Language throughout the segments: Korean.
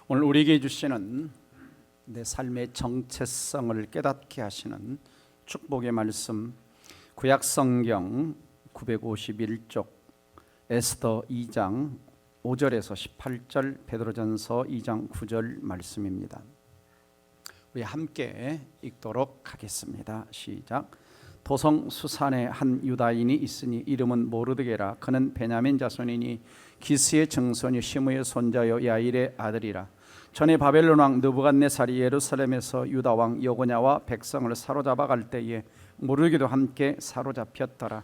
오늘 우리에게 주시는 내 삶의 정체성을 깨닫게 하시는 축복의 말씀, 구약성경 951쪽 에스더 2장 5절에서 18절, 베드로전서 2장 9절 말씀입니다. 우리 함께 읽도록 하겠습니다. 시작. 도성 수산에 한 유다인이 있으니 이름은 모르드게라. 그는 베냐민 자손이니 기스의 증손이 시므의 손자요 야일의 아들이라. 전에 바벨론 왕 느부갓네살이 예루살렘에서 유다 왕 여고냐와 백성을 사로잡아 갈 때에 모르드게도 함께 사로잡혔더라.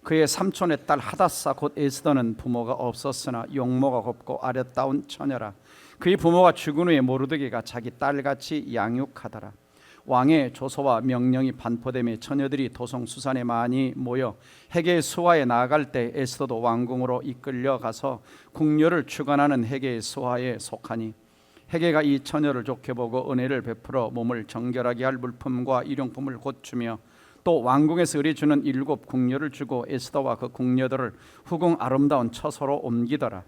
그의 삼촌의 딸 하닷사 곧 에스더는 부모가 없었으나 용모가 곱고 아련다운 처녀라. 그의 부모가 죽은 후에 모르드게가 자기 딸같이 양육하더라. 왕의 조서와 명령이 반포되며 처녀들이 도성 수산에 많이 모여 헤게의 수하에 나아갈 때 에스더도 왕궁으로 이끌려 가서 궁녀를 주관하는 헤게의 수하에 속하니 헤게가 이 처녀를 좋게 보고 은혜를 베풀어 몸을 정결하게 할 물품과 일용품을 곧주며 또 왕궁에서 의뢰주는 7 궁녀를 주고 에스더와 그 궁녀들을 후궁 아름다운 처소로 옮기더라.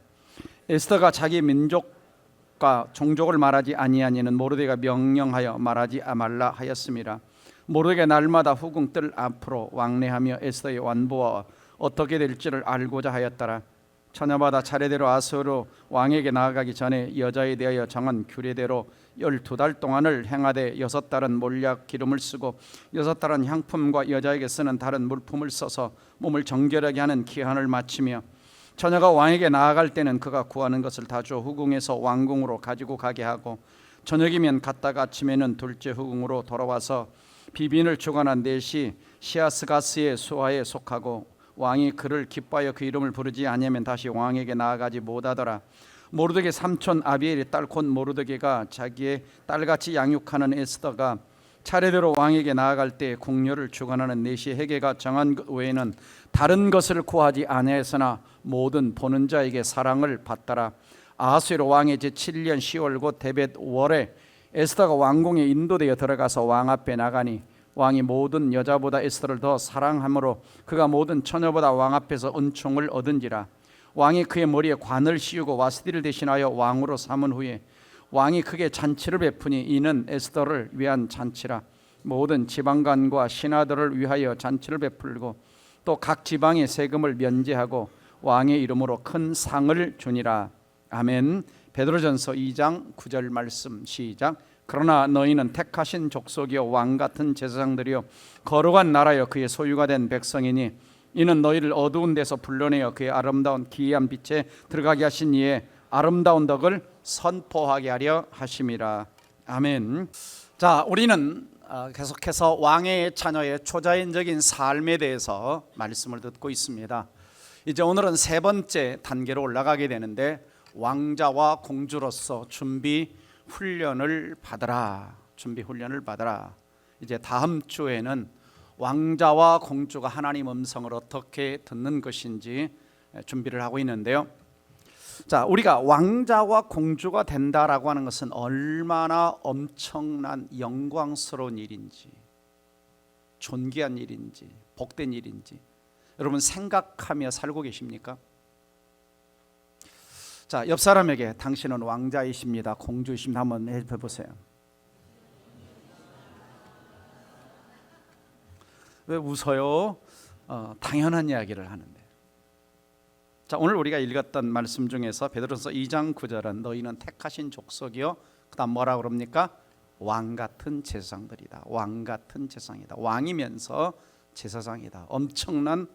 에스더가 자기 민족과 종족을 말하지 아니하니는 모르드게가 명령하여 말하지 말라 하였음이라. 모르드게가 날마다 후궁 뜰 앞으로 왕래하며 에스더의 완보와 어떻게 될지를 알고자 하였더라. 처녀마다 차례대로 아수르 왕에게 나아가기 전에 여자에 대하여 정한 규례대로 12달 동안을 행하되 6달은 몰약 기름을 쓰고 6달은 향품과 여자에게 쓰는 다른 물품을 써서 몸을 정결하게 하는 기한을 마치며 처녀가 왕에게 나아갈 때는 그가 구하는 것을 다 주어 후궁에서 왕궁으로 가지고 가게 하고 저녁이면 갔다가 아침에는 둘째 후궁으로 돌아와서 비빈을 주관한 넷이 시아스가스의 수하에 속하고 왕이 그를 기뻐하여 그 이름을 부르지 아니하면 다시 왕에게 나아가지 못하더라. 모르드게 삼촌 아비엘의 딸 곧 모르드게가 자기의 딸같이 양육하는 에스더가 차례대로 왕에게 나아갈 때 궁녀를 주관하는 넷이 헤게가 정한 것 외에는 다른 것을 구하지 아니하였으나 모든 보는 자에게 사랑을 받더라. 아하수에로 왕의 제7년 10월 곧 데벳 월에 에스더가 왕궁에 인도되어 들어가서 왕 앞에 나가니 왕이 모든 여자보다 에스더를 더 사랑하므로 그가 모든 처녀보다 왕 앞에서 은총을 얻은지라. 왕이 그의 머리에 관을 씌우고 와스디를 대신하여 왕으로 삼은 후에 왕이 크게 잔치를 베푸니 이는 에스더를 위한 잔치라. 모든 지방관과 신하들을 위하여 잔치를 베풀고 또 각 지방의 세금을 면제하고 왕의 이름으로 큰 상을 주니라. 아멘. 베드로전서 2장 9절 말씀 시작. 그러나 너희는 택하신 족속이요 왕같은 제사장들이요 거룩한 나라여 그의 소유가 된 백성이니 이는 너희를 어두운 데서 불러내어 그의 아름다운 기이한 빛에 들어가게 하신 이의 아름다운 덕을 선포하게 하려 하심이라. 아멘. 자, 우리는 계속해서 왕의 자녀의 초자연적인 삶에 대해서 말씀을 듣고 있습니다. 이제 오늘은 세 번째 단계로 올라가게 되는데 왕자와 공주로서 준비 훈련을 받으라. 준비 훈련을 받으라. 이제 다음 주에는 왕자와 공주가 하나님 음성을 어떻게 듣는 것인지 준비를 하고 있는데요. 자, 우리가 왕자와 공주가 된다라고 하는 것은 얼마나 엄청난 영광스러운 일인지, 존귀한 일인지, 복된 일인지 여러분 생각하며 살고 계십니까? 자, 옆 사람에게 당신은 왕자이십니다, 공주이십니다 한번 해보세요. 왜 웃어요? 당연한 이야기를 하는데. 자, 오늘 우리가 읽었던 말씀 중에서 베드로서 2장 9절은 너희는 택하신 족속이요, 그 다음 뭐라 그럽니까? 왕같은 제사장들이다. 왕같은 제사장이다. 왕이면서 제사장이다. 엄청난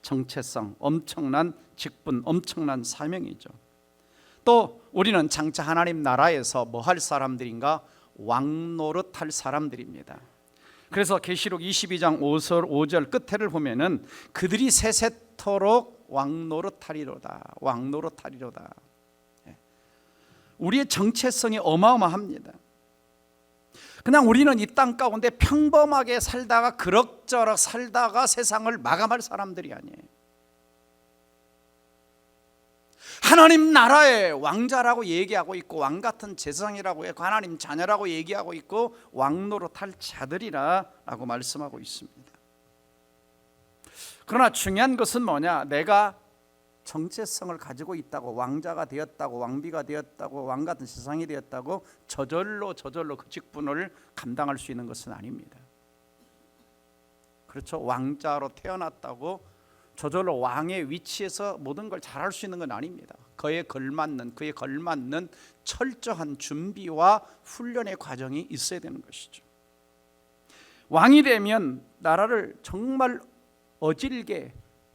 정체성, 엄청난 직분, 엄청난 사명이죠. 또 우리는 장차 하나님 나라에서 뭐 할 사람들인가? 왕노릇 할 사람들입니다. 그래서 계시록 22장 5절 끝에를 보면은 그들이 세세토록 왕노릇하리로다. 왕노릇하리로다. 우리의 정체성이 어마어마합니다. 그냥 우리는 이 땅 가운데 평범하게 살다가 그럭저럭 살다가 세상을 마감할 사람들이 아니에요. 하나님 나라의 왕자라고 얘기하고 있고 왕같은 제사장이라고 해서 하나님 자녀라고 얘기하고 있고 왕노릇할 자들이라고 말씀하고 있습니다. 그러나 중요한 것은 뭐냐? 내가 정체성을 가지고 있다고, 왕자가 되었다고, 왕비가 되었다고, 왕 같은 세상이 되었다고 저절로 그 직분을 감당할 수 있는 것은 아닙니다. 그렇죠? 왕자로 태어났다고 저절로 왕의 위치에서 모든 걸 잘할 수 있는 건 아닙니다. 그에 걸맞는 철저한 준비와 훈련의 과정이 있어야 되는 것이죠. 왕이 되면 나라를 정말 어질게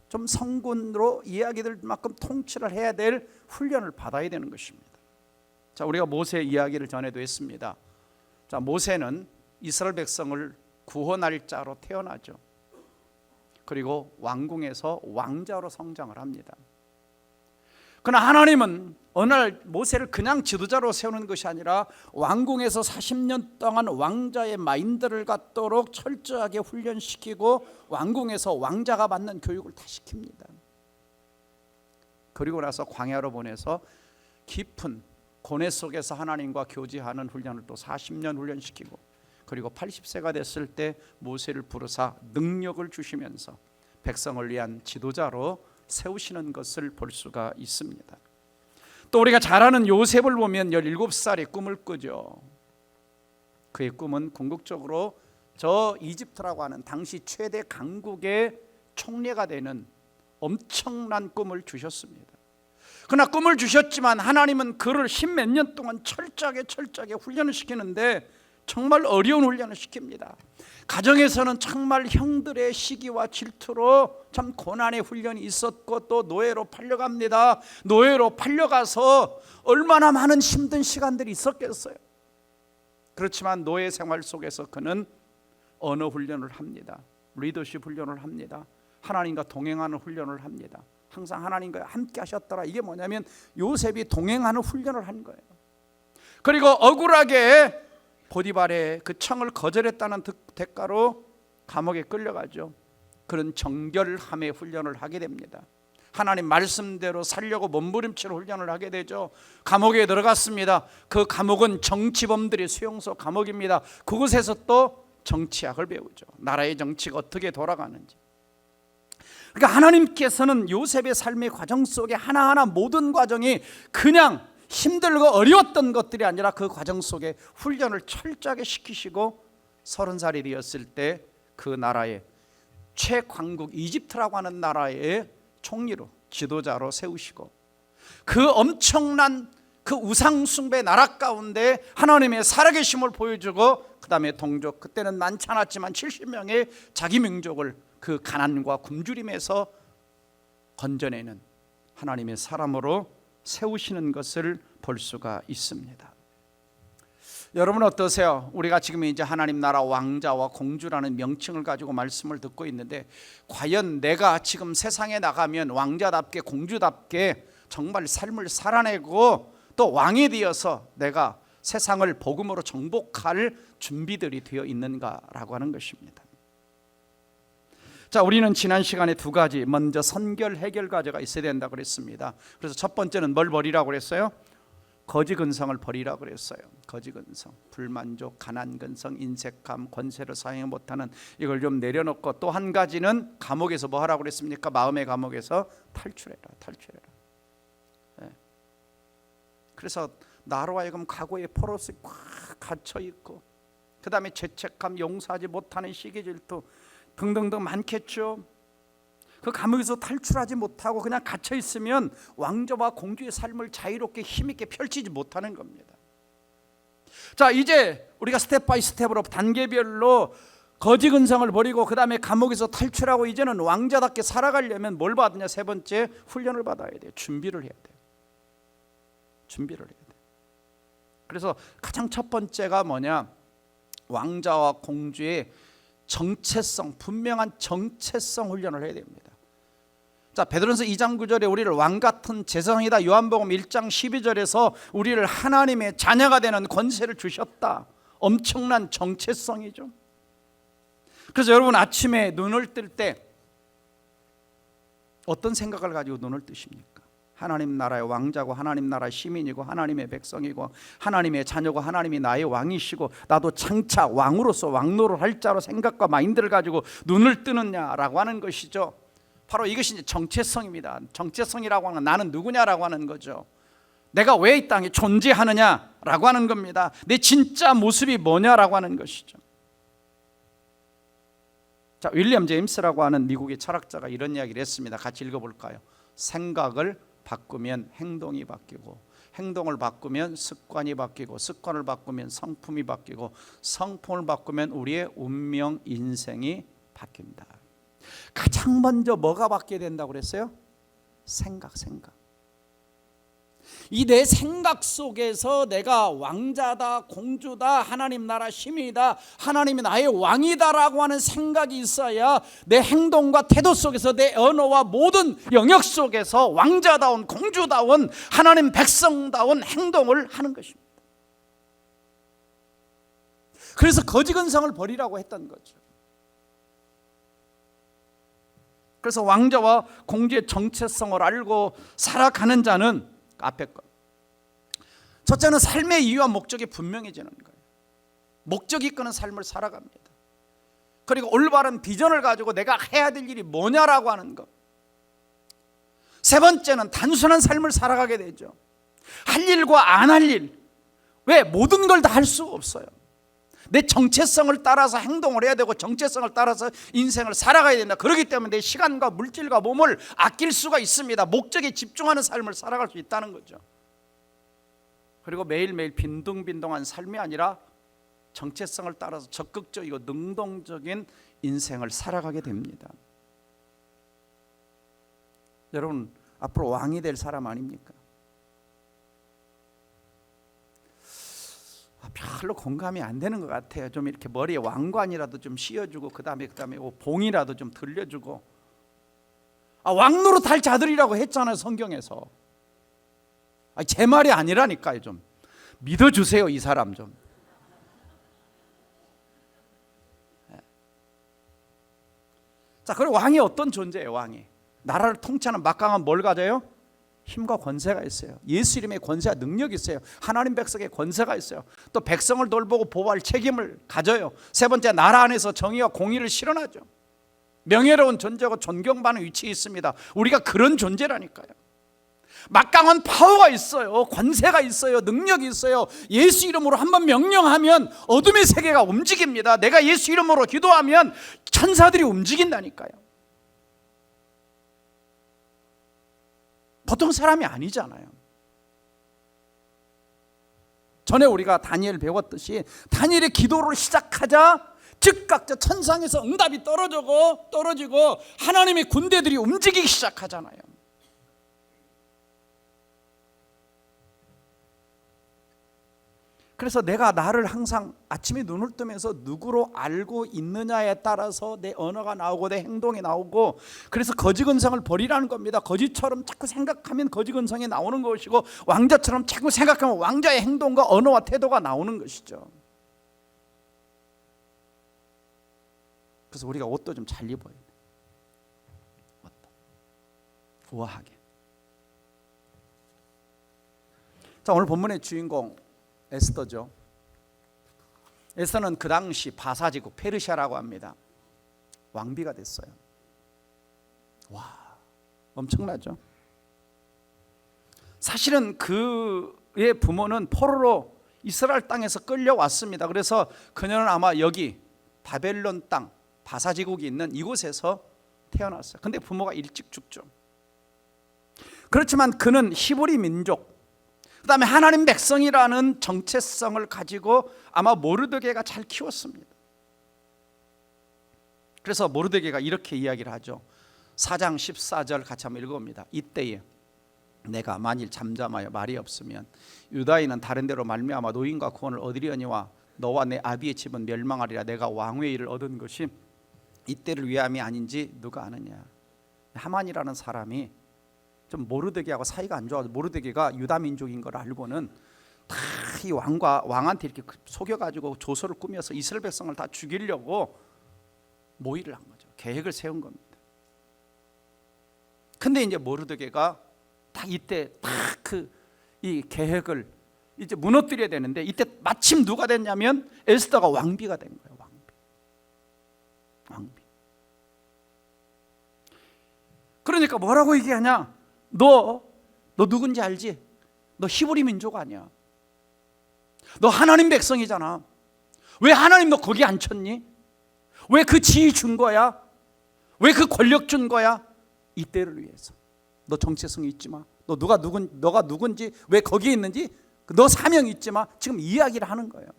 좀 성군으로 이야기될 만큼 통치를 해야 될 훈련을 받아야 되는 것입니다. 자, 우리가 모세 이야기를 전에도 했습니다. 자, 모세는 이스라엘 백성을 구원할 자로 태어나죠. 그리고 왕궁에서 왕자로 성장을 합니다. 그러나 하나님은 어느 날 모세를 그냥 지도자로 세우는 것이 아니라 왕궁에서 40년 동안 왕자의 마인드를 갖도록 철저하게 훈련시키고 왕궁에서 왕자가 받는 교육을 다 시킵니다. 그리고 나서 광야로 보내서 깊은 고뇌 속에서 하나님과 교제하는 훈련을 또 40년 훈련시키고, 그리고 80세가 됐을 때 모세를 부르사 능력을 주시면서 백성을 위한 지도자로 세우시는 것을 볼 수가 있습니다. 또 우리가 잘 아는 요셉을 보면 17살에 꿈을 꾸죠. 그의 꿈은 궁극적으로 저 이집트라고 하는 당시 최대 강국의 총리가 되는 엄청난 꿈을 주셨습니다. 그러나 꿈을 주셨지만 하나님은 그를 10몇 년 동안 철저하게 훈련을 시키는데 정말 어려운 훈련을 시킵니다. 가정에서는 정말 형들의 시기와 질투로 참 고난의 훈련이 있었고, 또 노예로 팔려갑니다. 노예로 팔려가서 얼마나 많은 힘든 시간들이 있었겠어요. 그렇지만 노예 생활 속에서 그는 언어 훈련을 합니다. 리더십 훈련을 합니다. 하나님과 동행하는 훈련을 합니다. 항상 하나님과 함께 하셨더라. 이게 뭐냐면 요셉이 동행하는 훈련을 한 거예요. 그리고 억울하게 보디발의 그 청을 거절했다는 대가로 감옥에 끌려가죠. 그런 정결함의 훈련을 하게 됩니다. 하나님 말씀대로 살려고 몸부림치는 훈련을 하게 되죠. 감옥에 들어갔습니다. 그 감옥은 정치범들의 수용소 감옥입니다. 그곳에서 또 정치학을 배우죠. 나라의 정치가 어떻게 돌아가는지. 그러니까 하나님께서는 요셉의 삶의 과정 속에 하나하나 모든 과정이 그냥 힘들고 어려웠던 것들이 아니라 그 과정 속에 훈련을 철저하게 시키시고 30살이 되었을 때 그 나라의 최강국 이집트라고 하는 나라의 총리로, 지도자로 세우시고, 그 엄청난 그 우상숭배 나라 가운데 하나님의 살아계심을 보여주고, 그 다음에 동족, 그때는 많지 않았지만 70명의 자기 민족을 그 가난과 굶주림에서 건져내는 하나님의 사람으로 세우시는 것을 볼 수가 있습니다. 여러분 어떠세요? 우리가 지금 이제 하나님 나라 왕자와 공주라는 명칭을 가지고 말씀을 듣고 있는데, 과연 내가 지금 세상에 나가면 왕자답게 공주답게 정말 삶을 살아내고 또 왕이 되어서 내가 세상을 복음으로 정복할 준비들이 되어 있는가라고 하는 것입니다. 자, 우리는 지난 시간에 두 가지, 먼저 선결 해결 과제가 있어야 된다고 그랬습니다. 그래서 첫 번째는 뭘 버리라고 그랬어요? 거지 근성을 버리라고 그랬어요. 거지 근성, 불만족, 가난 근성, 인색함, 권세를 사용 못하는 이걸 좀 내려놓고, 또 한 가지는 감옥에서 뭐 하라고 그랬습니까? 마음의 감옥에서 탈출해라. 네. 그래서 나로 하여금 과거의 포로스에 꽉 갇혀 있고, 그 다음에 죄책감, 용서하지 못하는 시기 질투 등등등 많겠죠. 그 감옥에서 탈출하지 못하고 그냥 갇혀 있으면 왕자와 공주의 삶을 자유롭게 힘있게 펼치지 못하는 겁니다. 자, 이제 우리가 스텝 바이 스텝으로 단계별로 거지 근성을 버리고 그 다음에 감옥에서 탈출하고 이제는 왕자답게 살아가려면 뭘 받느냐? 세 번째, 훈련을 받아야 돼요. 준비를 해야 돼요. 그래서 가장 첫 번째가 뭐냐? 왕자와 공주의 정체성, 분명한 정체성 훈련을 해야 됩니다. 자, 베드로전서 2장 9절에 우리를 왕같은 제사장이다, 요한복음 1장 12절에서 우리를 하나님의 자녀가 되는 권세를 주셨다. 엄청난 정체성이죠. 그래서 여러분 아침에 눈을 뜰 때 어떤 생각을 가지고 눈을 뜨십니까? 하나님 나라의 왕자고 하나님 나라의 시민이고 하나님의 백성이고 하나님의 자녀고 하나님이 나의 왕이시고 나도 장차 왕으로서 왕노를 할 자로 생각과 마인드를 가지고 눈을 뜨느냐라고 하는 것이죠. 바로 이것이 이제 정체성입니다. 정체성이라고 하는 나는 누구냐라고 하는 거죠. 내가 왜 이 땅에 존재하느냐라고 하는 겁니다. 내 진짜 모습이 뭐냐라고 하는 것이죠. 자, 윌리엄 제임스라고 하는 미국의 철학자가 이런 이야기를 했습니다. 같이 읽어볼까요? 생각을 바꾸면 행동이 바뀌고, 행동을 바꾸면 습관이 바뀌고, 습관을 바꾸면 성품이 바뀌고, 성품을 바꾸면 우리의 운명, 인생이 바뀝니다. 가장 먼저 뭐가 바뀌어야 된다고 그랬어요? 생각. 이 내 생각 속에서 내가 왕자다, 공주다, 하나님 나라 시민이다, 하나님이 나의 왕이다라고 하는 생각이 있어야 내 행동과 태도 속에서, 내 언어와 모든 영역 속에서 왕자다운, 공주다운, 하나님 백성다운 행동을 하는 것입니다. 그래서 거지 근성을 버리라고 했던 거죠. 그래서 왕자와 공주의 정체성을 알고 살아가는 자는 앞에 것, 첫째는 삶의 이유와 목적이 분명해지는 거예요. 목적이 이끄는 삶을 살아갑니다. 그리고 올바른 비전을 가지고 내가 해야 될 일이 뭐냐라고 하는 것. 세 번째는 단순한 삶을 살아가게 되죠. 할 일과 안 할 일, 왜 모든 걸 다 할 수 없어요. 내 정체성을 따라서 행동을 해야 되고, 정체성을 따라서 인생을 살아가야 된다. 그렇기 때문에 내 시간과 물질과 몸을 아낄 수가 있습니다. 목적에 집중하는 삶을 살아갈 수 있다는 거죠. 그리고 매일매일 빈둥빈둥한 삶이 아니라 정체성을 따라서 적극적이고 능동적인 인생을 살아가게 됩니다. 여러분, 앞으로 왕이 될 사람 아닙니까? 별로 공감이 안 되는 것 같아요. 좀 이렇게 머리에 왕관이라도 좀 씌워주고, 그 다음에 봉이라도 좀 들려주고. 왕노릇 할 자들이라고 했잖아요, 성경에서. 제 말이 아니라니까요. 좀 믿어주세요, 이 사람 좀. 자, 그리고 왕이 어떤 존재예요? 왕이 나라를 통치하는 막강한 뭘 가져요? 힘과 권세가 있어요. 예수 이름의 권세와 능력이 있어요. 하나님 백성의 권세가 있어요. 또 백성을 돌보고 보호할 책임을 가져요. 세 번째, 나라 안에서 정의와 공의를 실현하죠. 명예로운 존재고 존경받는 위치에 있습니다. 우리가 그런 존재라니까요. 막강한 파워가 있어요. 권세가 있어요. 능력이 있어요. 예수 이름으로 한번 명령하면 어둠의 세계가 움직입니다. 내가 예수 이름으로 기도하면 천사들이 움직인다니까요. 보통 사람이 아니잖아요. 전에 우리가 다니엘 배웠듯이 다니엘의 기도를 시작하자 즉각 천상에서 응답이 떨어지고 하나님의 군대들이 움직이기 시작하잖아요. 그래서 내가 나를 항상 아침에 눈을 뜨면서 누구로 알고 있느냐에 따라서 내 언어가 나오고 내 행동이 나오고, 그래서 거지 근성을 버리라는 겁니다. 거지처럼 자꾸 생각하면 거지 근성이 나오는 것이고, 왕자처럼 자꾸 생각하면 왕자의 행동과 언어와 태도가 나오는 것이죠. 그래서 우리가 옷도 좀 잘 입어야 돼요. 우아하게. 자, 오늘 본문의 주인공 에스더죠. 에스더는 그 당시 바사지국 페르시아라고 합니다. 왕비가 됐어요. 와, 엄청나죠. 사실은 그의 부모는 포로로 이스라엘 땅에서 끌려왔습니다. 그래서 그녀는 아마 여기 바벨론 땅, 바사지국이 있는 이곳에서 태어났어요. 근데 부모가 일찍 죽죠. 그렇지만 그는 히브리 민족, 그 다음에 하나님 백성이라는 정체성을 가지고 아마 모르드게가 잘 키웠습니다. 그래서 모르드게가 이렇게 이야기를 하죠. 4장 14절 같이 한번 읽어봅니다. 이때에 내가 만일 잠잠하여 말이 없으면 유다인은 다른 데로 말미암아 노인과 구원을 얻으려니와 너와 내 아비의 집은 멸망하리라. 내가 왕의 일을 얻은 것이 이때를 위함이 아닌지 누가 아느냐. 하만이라는 사람이 좀 모르드게하고 사이가 안 좋아서, 모르드게가 유다 민족인 걸 알고는 다 이 왕한테 이렇게 속여가지고 조서를 꾸며서 이스라엘 백성을 다 죽이려고 모의를 한 거죠. 계획을 세운 겁니다. 근데 이제 모르드게가 딱 이때 딱 이 계획을 이제 무너뜨려야 되는데, 이때 마침 누가 됐냐면 에스더가 왕비가 된 거예요. 왕비. 그러니까 뭐라고 얘기하냐? 너 누군지 알지? 너 히브리 민족 아니야. 너 하나님 백성이잖아. 왜 하나님 너 거기 앉혔니? 왜 그 지위 준 거야? 왜 그 권력 준 거야? 이때를 위해서. 너 정체성 잊지 마. 너가 누군지, 왜 거기에 있는지, 너 사명 잊지 마. 지금 이야기를 하는 거예요.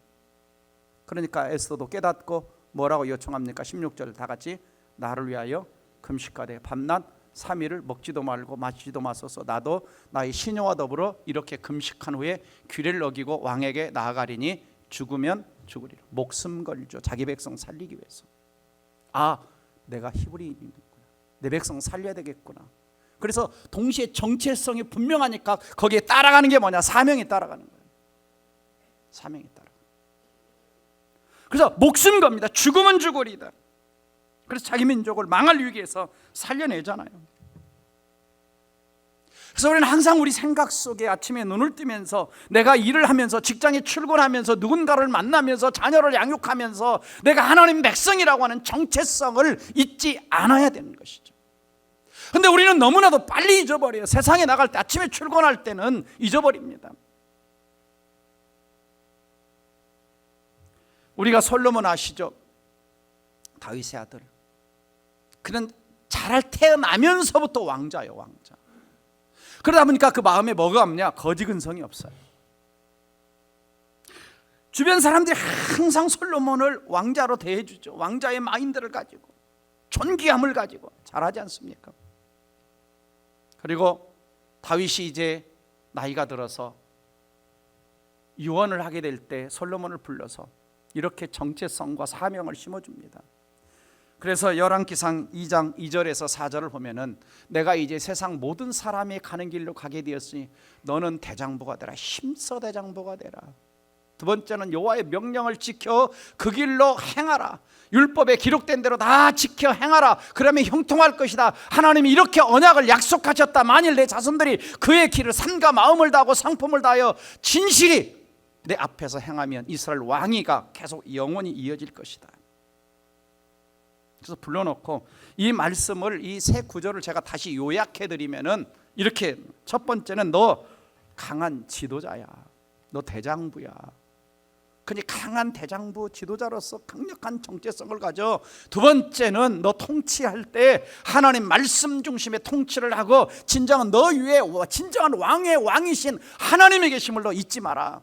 그러니까 에스더도 깨닫고 뭐라고 요청합니까? 16절 다 같이. 나를 위하여 금식하되 밤낮 3일을 먹지도 말고 마시지도 마소서. 나도 나의 시녀와 더불어 이렇게 금식한 후에 규례를 어기고 왕에게 나아가리니 죽으면 죽으리라. 목숨 걸죠. 자기 백성 살리기 위해서. 아, 내가 히브리인이구나. 내 백성 살려야 되겠구나. 그래서 동시에 정체성이 분명하니까 거기에 따라가는 게 뭐냐? 사명이 따라가는 거예요. 사명이 따라가는 거예요. 그래서 목숨 겁니다. 죽으면 죽으리다. 그래서 자기 민족을 망할 위기에서 살려내잖아요. 그래서 우리는 항상 우리 생각 속에 아침에 눈을 뜨면서, 내가 일을 하면서, 직장에 출근하면서, 누군가를 만나면서, 자녀를 양육하면서 내가 하나님 백성이라고 하는 정체성을 잊지 않아야 되는 것이죠. 근데 우리는 너무나도 빨리 잊어버려요. 세상에 나갈 때, 아침에 출근할 때는 잊어버립니다. 우리가 솔로몬 아시죠? 다윗의 아들. 그는 잘 태어나면서부터 왕자예요. 왕자. 그러다 보니까 그 마음에 뭐가 없냐? 거지 근성이 없어요. 주변 사람들이 항상 솔로몬을 왕자로 대해주죠. 왕자의 마인드를 가지고, 존귀함을 가지고. 잘하지 않습니까? 그리고 다윗이 이제 나이가 들어서 유언을 하게 될 때 솔로몬을 불러서 이렇게 정체성과 사명을 심어줍니다. 그래서 열왕기상 2장 2절에서 4절을 보면은, 내가 이제 세상 모든 사람이 가는 길로 가게 되었으니 너는 대장부가 되라. 힘써 대장부가 되라. 두 번째는 여호와의 명령을 지켜 그 길로 행하라. 율법에 기록된 대로 다 지켜 행하라. 그러면 형통할 것이다. 하나님이 이렇게 언약을 약속하셨다. 만일 내 자손들이 그의 길을 삼가 마음을 다하고 상품을 다하여 진실이 내 앞에서 행하면 이스라엘 왕위가 계속 영원히 이어질 것이다. 그래서 불러놓고 이 말씀을, 이 세 구절을 제가 다시 요약해 드리면은 이렇게, 첫 번째는 너 강한 지도자야. 너 대장부야. 그니 강한 대장부 지도자로서 강력한 정체성을 가져. 두 번째는 너 통치할 때 하나님 말씀 중심의 통치를 하고, 진정한 너 위에 진정한 왕의 왕이신 하나님의 계심을 너 잊지 마라.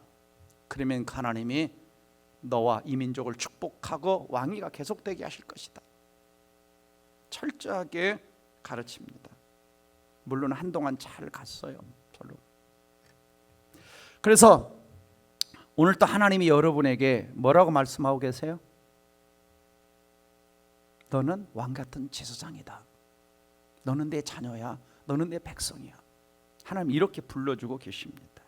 그러면 하나님이 너와 이 민족을 축복하고 왕위가 계속되게 하실 것이다. 철저하게 가르칩니다. 물론 한동안 잘 갔어요. 별로. 그래서 오늘 또 하나님이 여러분에게 뭐라고 말씀하고 계세요? 너는 왕같은 제사장이다. 너는 내 자녀야. 너는 내 백성이야. 하나님 이렇게 불러주고 계십니다.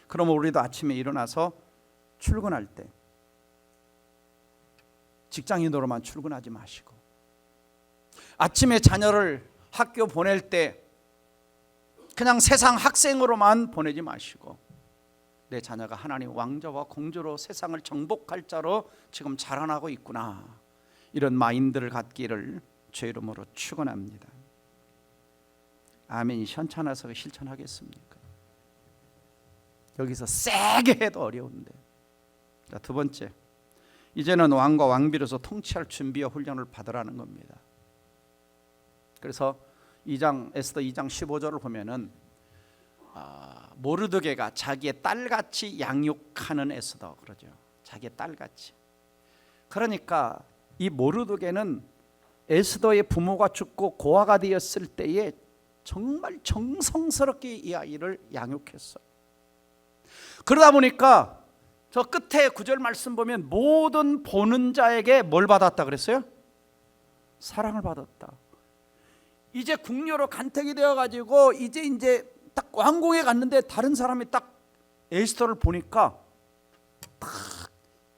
그러면 우리도 아침에 일어나서 출근할 때 직장인으로만 출근하지 마시고, 아침에 자녀를 학교 보낼 때 그냥 세상 학생으로만 보내지 마시고, 내 자녀가 하나님 왕자와 공주로 세상을 정복할 자로 지금 자라나고 있구나, 이런 마인드를 갖기를 주 이름으로 축원합니다. 아멘이 현찮아서 실천하겠습니까? 여기서 세게 해도 어려운데. 자, 두 번째, 이제는 왕과 왕비로서 통치할 준비와 훈련을 받으라는 겁니다. 그래서 에스더 2장 15절을 보면은 모르드게가 자기의 딸같이 양육하는 에스더 그러죠. 자기의 딸같이. 그러니까 이 모르드게는 에스더의 부모가 죽고 고아가 되었을 때에 정말 정성스럽게 이 아이를 양육했어요. 그러다 보니까 저 끝에 9절 말씀 보면 모든 보는 자에게 뭘 받았다 그랬어요? 사랑을 받았다. 이제 궁녀로 간택이 되어가지고 이제 딱 왕궁에 갔는데 다른 사람이 딱 에스더를 보니까 딱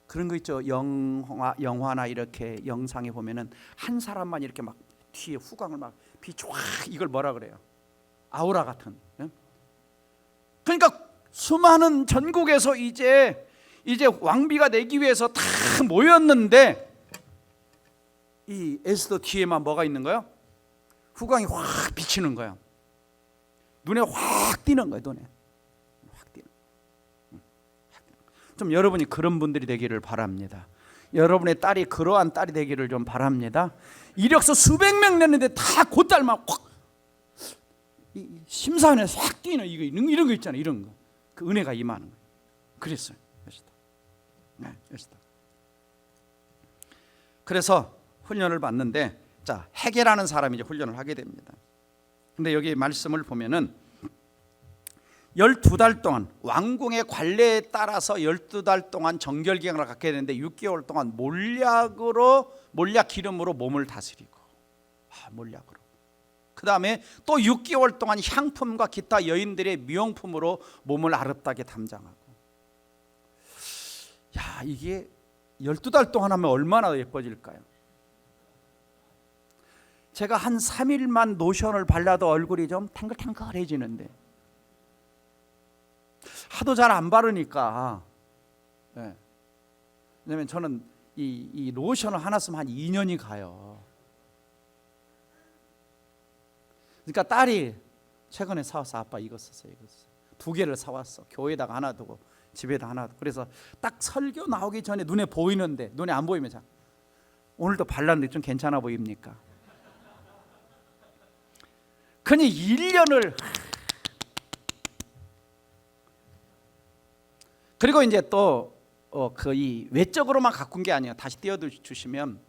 그런 거 있죠. 영화나 이렇게 영상에 보면은 한 사람만 이렇게 막 뒤에 후광을 막 비춰, 이걸 뭐라 그래요? 아우라 같은. 그러니까 수많은 전국에서 이제 왕비가 되기 위해서 다 모였는데 이 에스더 뒤에만 뭐가 있는 거예요? 후광이 확 비치는 거야. 눈에 확 띄는 거야. 눈에 확 띄는. 좀 여러분이 그런 분들이 되기를 바랍니다. 여러분의 딸이 그러한 딸이 되기를 좀 바랍니다. 이력서 수백 명 냈는데 다 그 딸만 확 심사위원회에서 확 뛰는 이런 거 있잖아요. 이런 거. 그 은혜가 임하는 거예요. 그랬어요. 네, 그래서 훈련을 받는데, 자, 헤게라는 사람이 이제 훈련을 하게 됩니다. 근데 여기 말씀을 보면은 12달 동안 왕궁의 관례에 따라서 12달 동안 정결기간을 갖게 되는데 6개월 동안 몰약 기름으로 몸을 다스리고, 몰약으로. 그 다음에 또 6개월 동안 향품과 기타 여인들의 미용품으로 몸을 아름답게 담장하고. 야, 이게 12달 동안 하면 얼마나 예뻐질까요? 제가 한 3일만 로션을 발라도 얼굴이 좀 탱글탱글해지는데, 하도 잘 안 바르니까. 네. 왜냐면 저는 이 로션을 하나 쓰면 한 2년이 가요. 그러니까 딸이 최근에 사왔어. 아빠 이거 썼어, 이거 썼어. 2개를 사왔어. 교회에다가 하나 두고 집에다 하나 두고. 그래서 딱 설교 나오기 전에 눈에 보이는데, 눈에 안 보이면 자, 오늘도 발랐는데 좀 괜찮아 보입니까? 그니 1년을. 그리고 이제 또 이 외적으로만 가꾼 게 아니에요. 다시 띄워주시면,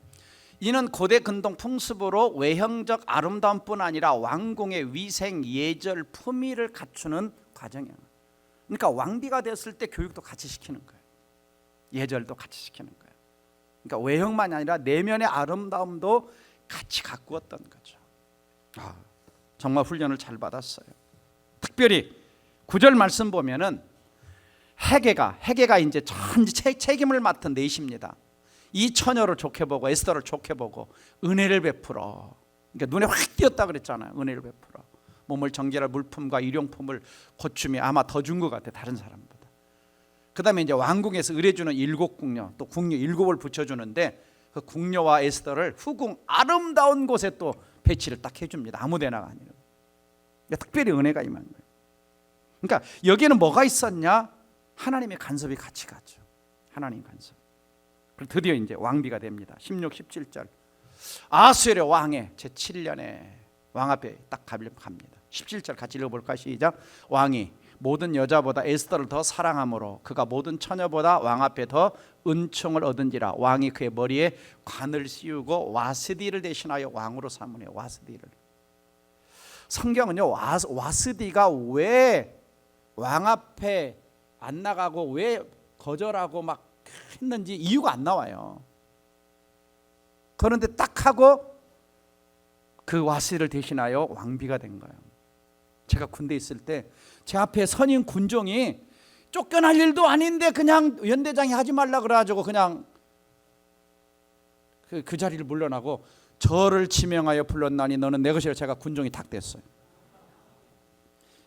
이는 고대 근동 풍습으로 외형적 아름다움뿐 아니라 왕궁의 위생, 예절, 품위를 갖추는 과정이에요. 그러니까 왕비가 됐을 때 교육도 같이 시키는 거예요. 예절도 같이 시키는 거예요. 그러니까 외형만이 아니라 내면의 아름다움도 같이 가꾸었던 거죠. 정말 훈련을 잘 받았어요. 특별히 9절 말씀 보면은 헤게가 이제 책임을 맡은 넷입니다. 이 처녀를 좋게 보고 에스더를 좋게 보고 은혜를 베풀어. 그러니까 눈에 확 띄었다 그랬잖아요. 은혜를 베풀어. 몸을 정결할 물품과 일용품을 고춤이 아마 더 준 것 같아, 다른 사람보다. 그 다음에 이제 왕궁에서 의뢰주는 7궁녀, 또 궁녀 7을 붙여주는데, 그 궁녀와 에스더를 후궁 아름다운 곳에 또 배치를 딱 해줍니다. 아무데나가 아니라. 그러니까 특별히 은혜가 임한 거예요. 그러니까 여기에는 뭐가 있었냐? 하나님의 간섭이 같이 가죠. 하나님 간섭. 그리고 드디어 이제 왕비가 됩니다. 16, 17절. 아수에르 왕의 제7년에 왕 앞에 딱 갑니다. 17절 같이 읽어볼까? 시작. 왕이 모든 여자보다 에스더를 더 사랑함으로 그가 모든 처녀보다 왕 앞에 더 은총을 얻은지라. 왕이 그의 머리에 관을 씌우고 와스디를 대신하여 왕으로 삼으니. 와스디를. 성경은요, 와스디가 왜 왕 앞에 안 나가고 왜 거절하고 막 했는지 이유가 안 나와요. 그런데 딱 하고 그 와스디를 대신하여 왕비가 된 거예요. 제가 군대 있을 때 제 앞에 선임 군종이 쫓겨날 일도 아닌데 그냥 연대장이 하지 말라 그래가지고 그냥 그 자리를 물러나고, 저를 지명하여 불렀나니 너는 내 것이라. 제가 군종이 탁 됐어요.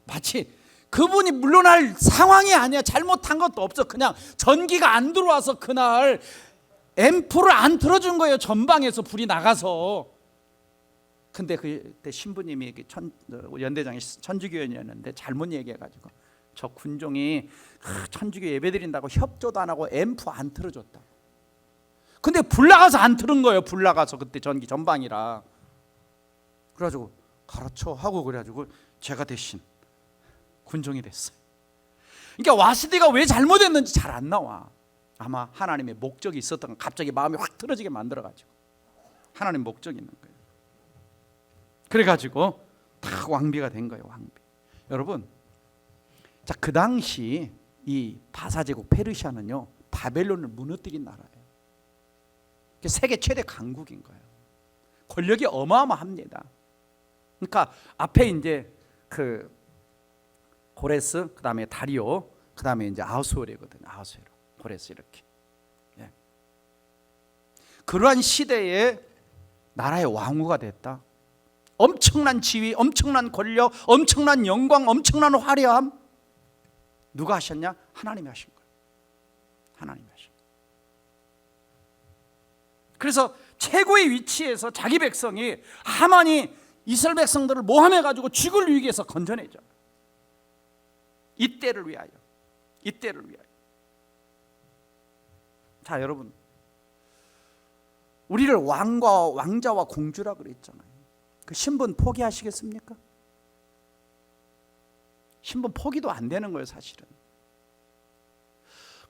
마치 그분이 물러날 상황이 아니야. 잘못한 것도 없어. 그냥 전기가 안 들어와서 그날 앰프를 안 틀어준 거예요. 전방에서 불이 나가서. 근데 그때 신부님이 연대장이 천주교인이었는데 잘못 얘기해가지고 저 군종이 천주교 예배드린다고 협조도 안 하고 앰프 안 틀어줬다. 근데 불 나가서 안 틀은 거예요. 불 나가서 그때 전기 전방이라. 그래가지고 가르쳐 하고, 그래가지고 제가 대신 군종이 됐어요. 그러니까 와스디가 왜 잘못했는지 잘 안 나와. 아마 하나님의 목적이 있었던, 갑자기 마음이 확 틀어지게 만들어가지고 하나님 목적이 있는 거예요. 그래가지고 딱 왕비가 된 거예요. 왕비. 여러분, 자, 그 당시 이 바사제국 페르시아는요, 바벨론을 무너뜨린 나라예요. 세계 최대 강국인 거예요. 권력이 어마어마합니다. 그러니까 앞에 이제 그 고레스, 그 다음에 다리오, 그 다음에 이제 아하수에르거든요. 아하수에르, 고레스 이렇게. 예. 그러한 시대에 나라의 왕후가 됐다. 엄청난 지위, 엄청난 권력, 엄청난 영광, 엄청난 화려함. 누가 하셨냐? 하나님이 하신 거예요. 하나님이 하신 거예요. 그래서 최고의 위치에서 자기 백성이 하만이 이스라엘 백성들을 모함해가지고 죽을 위기에서 건져내죠. 이때를 위하여. 이때를 위하여. 자, 여러분, 우리를 왕자와 공주라 그랬잖아요. 그 신분 포기하시겠습니까? 신분 포기도 안 되는 거예요, 사실은.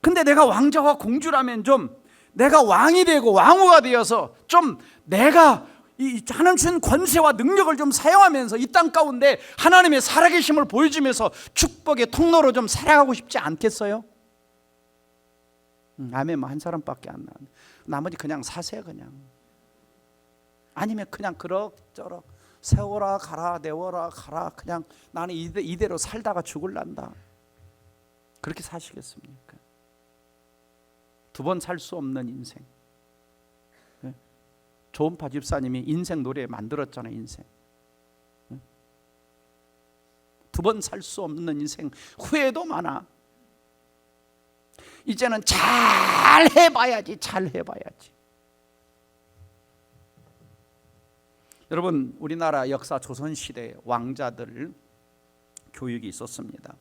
근데 내가 왕자와 공주라면 좀 내가 왕이 되고 왕후가 되어서 좀 내가 이 하나님 주신 권세와 능력을 좀 사용하면서 이 땅 가운데 하나님의 살아계심을 보여주면서 축복의 통로로 좀 살아가고 싶지 않겠어요? 아멘. 뭐 한 사람밖에 안 나왔네. 나머지 그냥 사세요. 그냥. 아니면 그냥 그럭저럭 세워라 가라 내워라 가라, 그냥 나는 이대로 살다가 죽을란다, 그렇게 사시겠습니까? 두 번 살 수 없는 인생. 조은파 집사님이 인생 노래 만들었잖아요. 인생 두 번 살 수 없는 인생, 후회도 많아. 이제는 잘 해봐야지. 여러분, 우리나라 역사 조선시대 왕자들 교육이 있었습니다.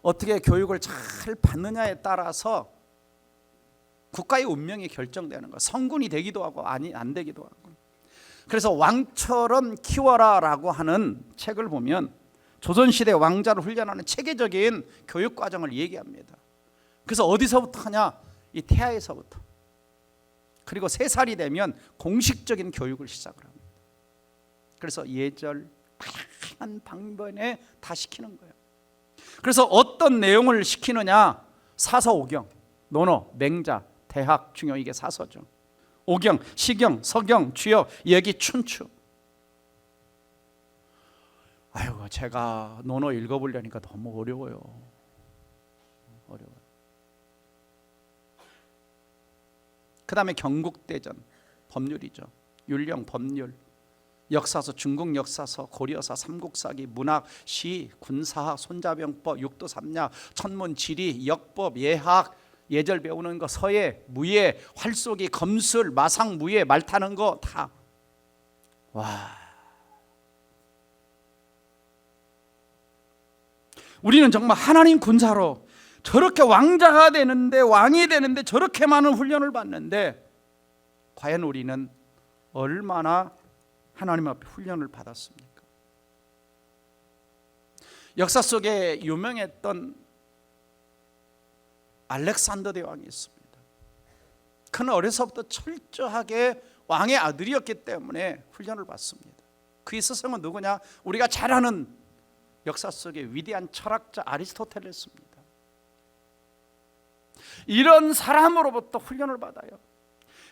어떻게 교육을 잘 받느냐에 따라서 국가의 운명이 결정되는 거. 성군이 되기도 하고 안 되기도 하고. 그래서 왕처럼 키워라라고 하는 책을 보면 조선시대 왕자를 훈련하는 체계적인 교육 과정을 얘기합니다. 그래서 어디서부터 하냐? 이 태아에서부터. 그리고 3살이 되면 공식적인 교육을 시작을 합니다. 그래서 예절, 다양한 방면에 다 시키는 거예요. 그래서 어떤 내용을 시키느냐? 사서, 오경, 논어, 맹자, 대학, 중요, 이게 사서죠. 오경, 시경, 서경, 주역, 예기, 춘추. 아이고, 제가 논어 읽어보려니까 너무 어려워요. 그 다음에 경국대전, 법률이죠. 율령, 법률, 역사서, 중국 역사서, 고려사, 삼국사기, 문학, 시, 군사학, 손자병법, 육도삼약, 천문, 지리, 역법, 예학, 예절 배우는 거, 서예, 무예, 활쏘기, 검술, 마상, 무예, 말 타는 거 다. 와. 우리는 정말 하나님 군사로 저렇게 왕자가 되는데, 왕이 되는데 저렇게 많은 훈련을 받는데, 과연 우리는 얼마나 하나님 앞에 훈련을 받았습니까? 역사 속에 유명했던 알렉산더 대왕이 있습니다. 그는 어려서부터 철저하게 왕의 아들이었기 때문에 훈련을 받습니다. 그의 스승은 누구냐? 우리가 잘 아는 역사 속의 위대한 철학자 아리스토텔레스입니다. 이런 사람으로부터 훈련을 받아요.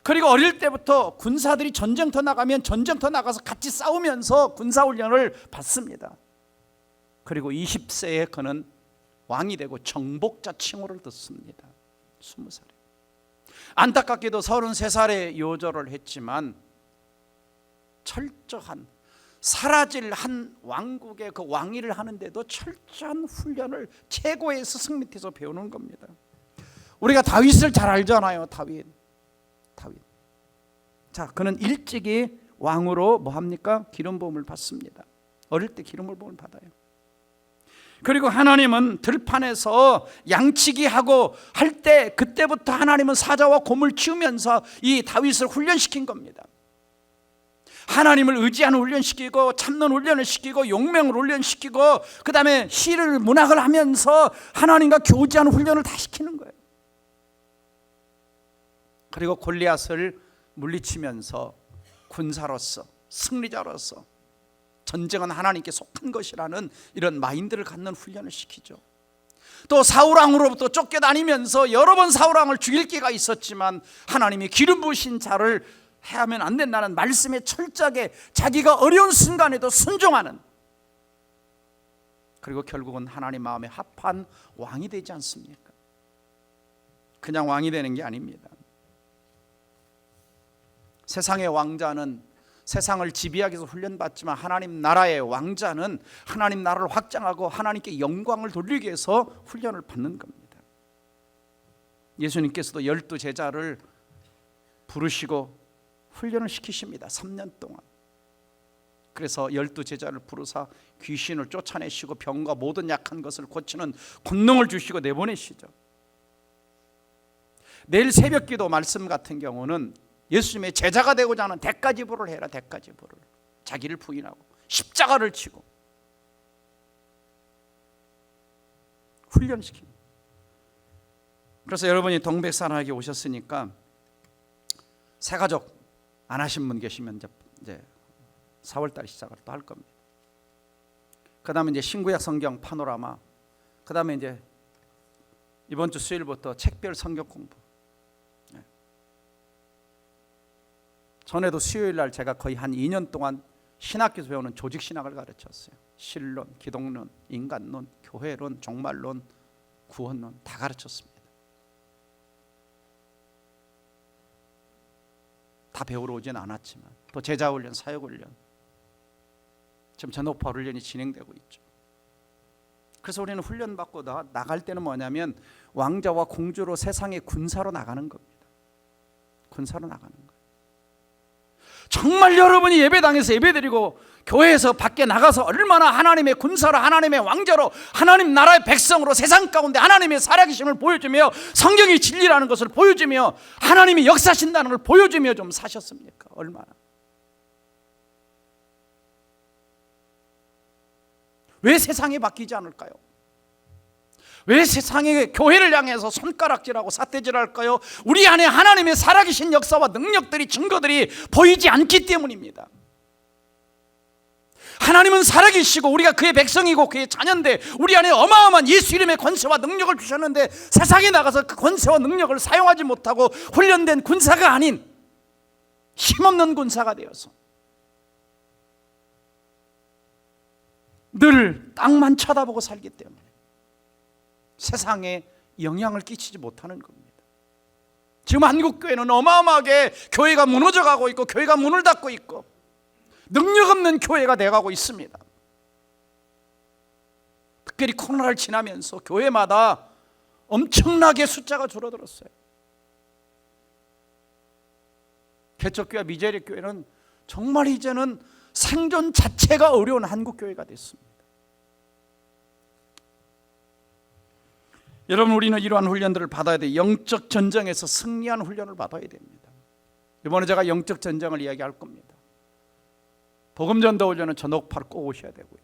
그리고 어릴 때부터 군사들이 전쟁터 나가면 전쟁터 나가서 같이 싸우면서 군사훈련을 받습니다. 그리고 20세에 그는 왕이 되고 정복자 칭호를 듣습니다. 20살에. 안타깝게도 33살에 요절을 했지만 철저한, 사라질 한 왕국의 그 왕위를 하는데도 철저한 훈련을 최고의 스승 밑에서 배우는 겁니다. 우리가 다윗을 잘 알잖아요. 다윗. 자, 그는 일찍이 왕으로 뭐 합니까? 기름 부음을 받습니다. 어릴 때 기름 부음을 받아요. 그리고 하나님은 들판에서 양치기 하고 할 때, 그때부터 하나님은 사자와 곰을 키우면서 이 다윗을 훈련시킨 겁니다. 하나님을 의지하는 훈련시키고, 참는 훈련을 시키고, 용맹을 훈련시키고, 그 다음에 시를, 문학을 하면서 하나님과 교제하는 훈련을 다 시키는 거예요. 그리고 골리앗을 물리치면서 군사로서, 승리자로서 전쟁은 하나님께 속한 것이라는 이런 마인드를 갖는 훈련을 시키죠. 또 사울왕으로부터 쫓겨다니면서 여러 번 사울왕을 죽일 기가 있었지만 하나님이 기름 부으신 자를 해하면 안 된다는 말씀에 철저하게 자기가 어려운 순간에도 순종하는, 그리고 결국은 하나님 마음에 합한 왕이 되지 않습니까? 그냥 왕이 되는 게 아닙니다. 세상의 왕자는 세상을 지배하기 위해서 훈련받지만 하나님 나라의 왕자는 하나님 나라를 확장하고 하나님께 영광을 돌리기 위해서 훈련을 받는 겁니다. 예수님께서도 12제자를 부르시고 훈련을 시키십니다. 3년 동안. 그래서 12제자를 부르사 귀신을 쫓아내시고 병과 모든 약한 것을 고치는 권능을 주시고 내보내시죠. 내일 새벽기도 말씀 같은 경우는 예수님의 제자가 되고자 하는 대가지불을 해라. 대가지불을 자기를 부인하고 십자가를 치고 훈련시킵니다. 그래서 여러분이 동백산하게 오셨으니까 새가족 안 하신 분 계시면 이제 4월달 시작을 또 할 겁니다. 그 다음에 이제 신구약 성경 파노라마, 그 다음에 이제 이번 주 수요일부터 책별 성경 공부. 전에도 수요일 날 제가 거의 한 2년 동안 신학교에서 배우는 조직신학을 가르쳤어요. 신론, 기독론, 인간론, 교회론, 종말론, 구원론 다 가르쳤습니다. 다 배우러 오진 않았지만 또 제자훈련, 사역훈련, 지금 전도파 훈련이 진행되고 있죠. 그래서 우리는 훈련받고 나갈 때는 뭐냐면 왕자와 공주로 세상의 군사로 나가는 겁니다. 군사로 나가는 거예요. 정말 여러분이 예배당에서 예배드리고 교회에서 밖에 나가서 얼마나 하나님의 군사로, 하나님의 왕자로, 하나님 나라의 백성으로 세상 가운데 하나님의 살아계심을 보여주며 성경이 진리라는 것을 보여주며 하나님이 역사하신다는 걸 보여주며 좀 사셨습니까? 얼마나? 왜 세상이 바뀌지 않을까요? 왜 세상의 교회를 향해서 손가락질하고 삿대질할까요? 우리 안에 하나님의 살아계신 역사와 능력들이, 증거들이 보이지 않기 때문입니다. 하나님은 살아계시고 우리가 그의 백성이고 그의 자녀인데 우리 안에 어마어마한 예수 이름의 권세와 능력을 주셨는데 세상에 나가서 그 권세와 능력을 사용하지 못하고 훈련된 군사가 아닌 힘없는 군사가 되어서 늘 땅만 쳐다보고 살기 때문에 세상에 영향을 끼치지 못하는 겁니다. 지금 한국교회는 어마어마하게 교회가 무너져가고 있고 교회가 문을 닫고 있고 능력 없는 교회가 돼가고 있습니다. 특별히 코로나를 지나면서 교회마다 엄청나게 숫자가 줄어들었어요. 개척교회와 미제리교회는 정말 이제는 생존 자체가 어려운 한국교회가 됐습니다. 여러분, 우리는 이러한 훈련들을 받아야 돼요. 영적 전쟁에서 승리한 훈련을 받아야 됩니다. 이번에 제가 영적 전쟁을 이야기할 겁니다. 복음전도 훈련은 전옥파를 꼭 오셔야 되고요.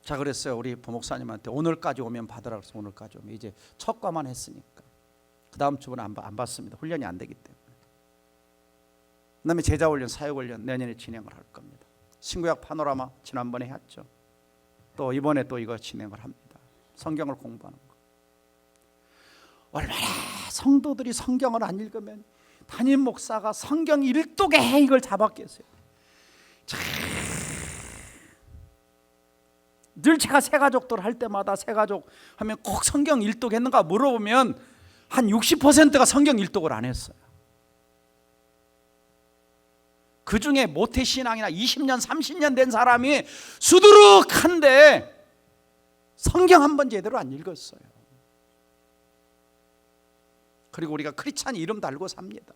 자, 그랬어요. 우리 부목사님한테 오늘까지 오면 받으라 그래서 오늘까지 오면 이제 첫 과만 했으니까 그 다음 주는 안 받습니다. 훈련이 안 되기 때문에. 그 다음에 제자훈련, 사역훈련 내년에 진행을 할 겁니다. 신구약 파노라마 지난번에 했죠. 또 이번에 또 이거 진행을 합니다. 성경을 공부하는 거. 얼마나 성도들이 성경을 안 읽으면 담임 목사가 성경 일독에 해 이걸 잡았겠어요. 늘 제가 새가족들 할 때마다 새가족 하면 꼭 성경 일독했는가 물어보면 한 60%가 성경 일독을 안 했어요. 그 중에 모태신앙이나 20년 30년 된 사람이 수두룩한데 성경 한 번 제대로 안 읽었어요. 그리고 우리가 크리스찬 이름 달고 삽니다.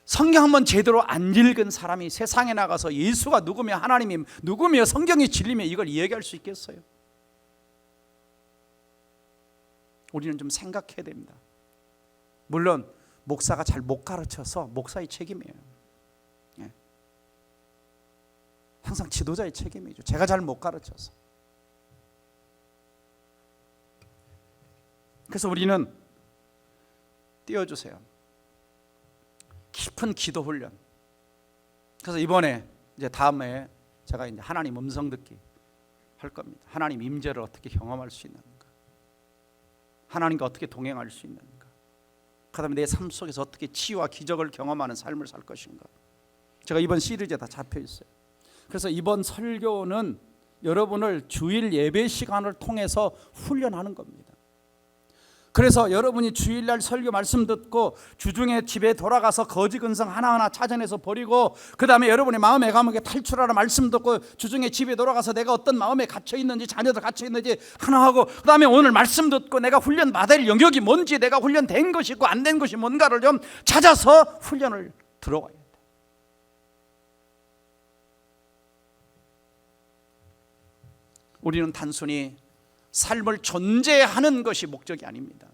성경 한 번 제대로 안 읽은 사람이 세상에 나가서 예수가 누구며 하나님이 누구며 성경이 진리며 이걸 이야기할 수 있겠어요? 우리는 좀 생각해야 됩니다. 물론 목사가 잘 못 가르쳐서 목사의 책임이에요. 예. 항상 지도자의 책임이죠. 제가 잘 못 가르쳐서. 그래서 우리는 띄워주세요. 깊은 기도 훈련. 그래서 이번에 이제 다음에 제가 이제 하나님 음성 듣기 할 겁니다. 하나님 임재를 어떻게 경험할 수 있는가? 하나님과 어떻게 동행할 수 있는가? 그다음에 내 삶 속에서 어떻게 치유와 기적을 경험하는 삶을 살 것인가? 제가 이번 시리즈에 다 잡혀 있어요. 그래서 이번 설교는 여러분을 주일 예배 시간을 통해서 훈련하는 겁니다. 그래서 여러분이 주일날 설교 말씀 듣고 주중에 집에 돌아가서 거지 근성 하나하나 찾아내서 버리고, 그 다음에 여러분의 마음의 감옥에 탈출하라 말씀 듣고 주중에 집에 돌아가서 내가 어떤 마음에 갇혀있는지, 자녀들 갇혀있는지 하나 하고, 그 다음에 오늘 말씀 듣고 내가 훈련 받아야 할 영역이 뭔지, 내가 훈련된 것이 있고 안 된 것이 뭔가를 좀 찾아서 훈련을 들어가야 돼. 우리는 단순히 삶을 존재하는 것이 목적이 아닙니다.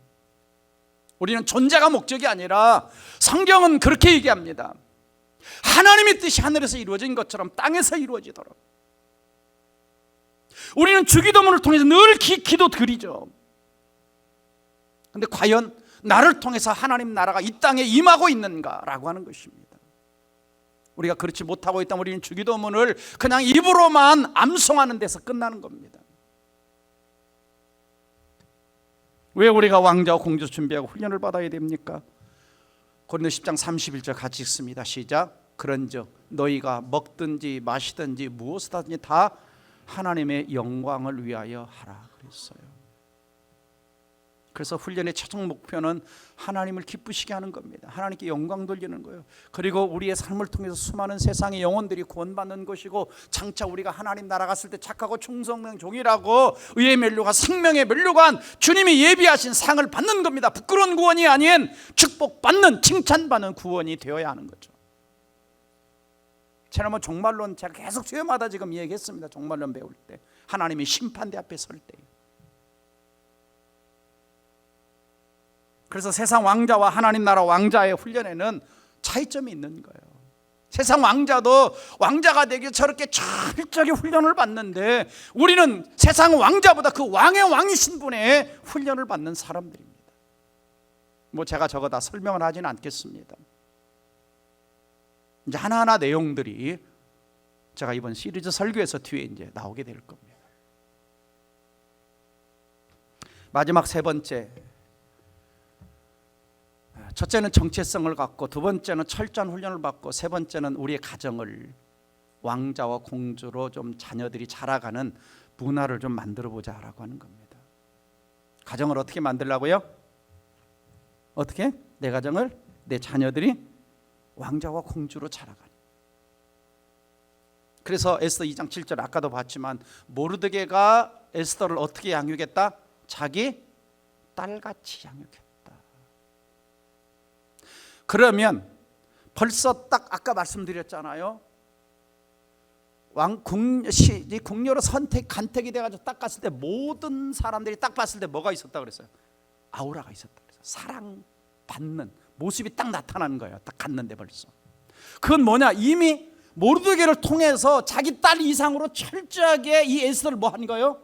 우리는 존재가 목적이 아니라 성경은 그렇게 얘기합니다. 하나님의 뜻이 하늘에서 이루어진 것처럼 땅에서 이루어지도록. 우리는 주기도문을 통해서 늘 기도 드리죠. 그런데 과연 나를 통해서 하나님 나라가 이 땅에 임하고 있는가라고 하는 것입니다. 우리가 그렇지 못하고 있다면 우리는 주기도문을 그냥 입으로만 암송하는 데서 끝나는 겁니다. 왜 우리가 왕자와 공주 준비하고 훈련을 받아야 됩니까? 고린도 10장 31절 같이 읽습니다. 시작. 그런즉 너희가 먹든지 마시든지 무엇을 하든지 다 하나님의 영광을 위하여 하라 그랬어요. 그래서 훈련의 최종 목표는 하나님을 기쁘시게 하는 겁니다. 하나님께 영광 돌리는 거예요. 그리고 우리의 삶을 통해서 수많은 세상의 영혼들이 구원받는 것이고, 장차 우리가 하나님 나라 갔을 때 착하고 충성된 종이라고 의의 면류관, 생명의 면류관, 주님이 예비하신 상을 받는 겁니다. 부끄러운 구원이 아닌 축복받는, 칭찬받는 구원이 되어야 하는 거죠. 지난번 종말론 제가 계속 주여마다 지금 얘기했습니다. 종말론 배울 때 하나님이 심판대 앞에 설 때. 그래서 세상 왕자와 하나님 나라 왕자의 훈련에는 차이점이 있는 거예요. 세상 왕자도 왕자가 되기 저렇게 철저하게 훈련을 받는데, 우리는 세상 왕자보다 그 왕의 왕이신 분의 훈련을 받는 사람들입니다. 제가 저거 다 설명을 하지는 않겠습니다. 이제 하나하나 내용들이 제가 이번 시리즈 설교에서 뒤에 이제 나오게 될 겁니다. 마지막 세 번째, 첫째는 정체성을 갖고, 두 번째는 철저한 훈련을 받고, 세 번째는 우리의 가정을 왕자와 공주로 좀 자녀들이 자라가는 문화를 좀 만들어 보자라고 하는 겁니다. 가정을 어떻게 만들라고요? 어떻게? 내 가정을, 내 자녀들이 왕자와 공주로 자라가는. 그래서 에스더 2장 7절 아까도 봤지만, 모르드게가 에스더를 어떻게 양육했다? 자기 딸같이 양육했다. 그러면 벌써 딱 아까 말씀드렸잖아요. 궁녀로 간택이 돼가지고 딱 갔을 때 모든 사람들이 딱 봤을 때 뭐가 있었다 그랬어요? 아우라가 있었다 그랬어요. 사랑받는 모습이 딱 나타나는 거예요. 딱 갔는데 벌써. 그건 뭐냐? 이미 모르드게를 통해서 자기 딸 이상으로 철저하게 이 에스더를 뭐 하는 거예요?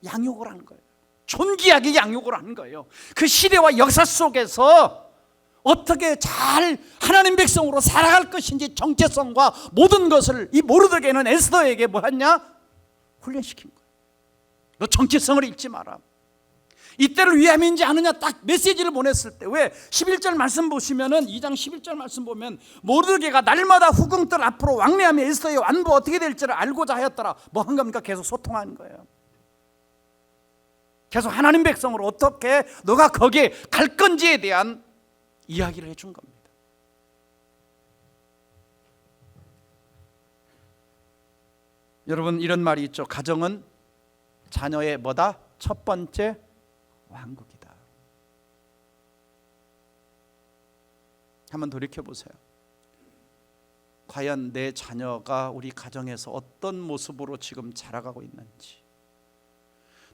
양육을 하는 거예요. 존귀하게 양육을 하는 거예요. 그 시대와 역사 속에서 어떻게 잘 하나님 백성으로 살아갈 것인지 정체성과 모든 것을 이 모르드게는 에스더에게 뭐 했냐? 훈련시킨 거예요. 너 정체성을 잃지 마라. 이때를 위함인지 아느냐 딱 메시지를 보냈을 때, 왜 11절 말씀 보시면은 2장 11절 말씀 보면 모르드게가 날마다 후궁들 앞으로 왕래하며 에스더의 완부 어떻게 될지를 알고자 하였더라. 뭐 한 겁니까? 계속 소통하는 거예요. 계속 하나님 백성으로 어떻게 너가 거기에 갈 건지에 대한 이야기를 해준 겁니다. 여러분, 이런 말이 있죠. 가정은 자녀의 뭐다? 첫 번째 왕국이다. 한번 돌이켜보세요. 과연 내 자녀가 우리 가정에서 어떤 모습으로 지금 자라가고 있는지,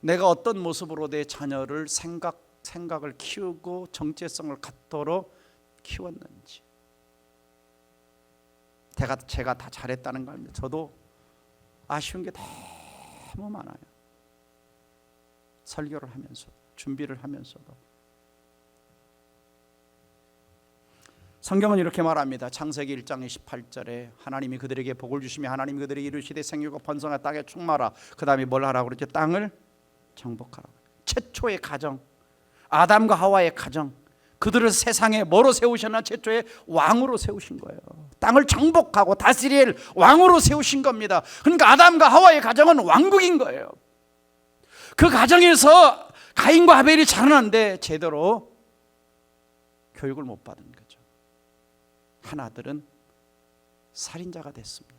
내가 어떤 모습으로 내 자녀를 생각을 키우고 정체성을 갖도록 키웠는지. 제가 다 잘했다는 거 아닙니다. 저도 아쉬운 게 너무 많아요. 설교를 하면서, 준비를 하면서도. 성경은 이렇게 말합니다. 창세기 1장 28절에 하나님이 그들에게 복을 주시며 하나님이 그들에게 이르시되 생육과 번성하여 땅에 충만하라. 그 다음에 뭘 하라고 그랬죠? 땅을 정복하라. 최초의 가정, 아담과 하와의 가정, 그들을 세상에 뭐로 세우셨나? 최초의 왕으로 세우신 거예요. 땅을 정복하고 다스릴 왕으로 세우신 겁니다. 그러니까 아담과 하와의 가정은 왕국인 거예요. 그 가정에서 가인과 아벨이 자라는데 제대로 교육을 못 받은 거죠. 한 아들은 살인자가 됐습니다.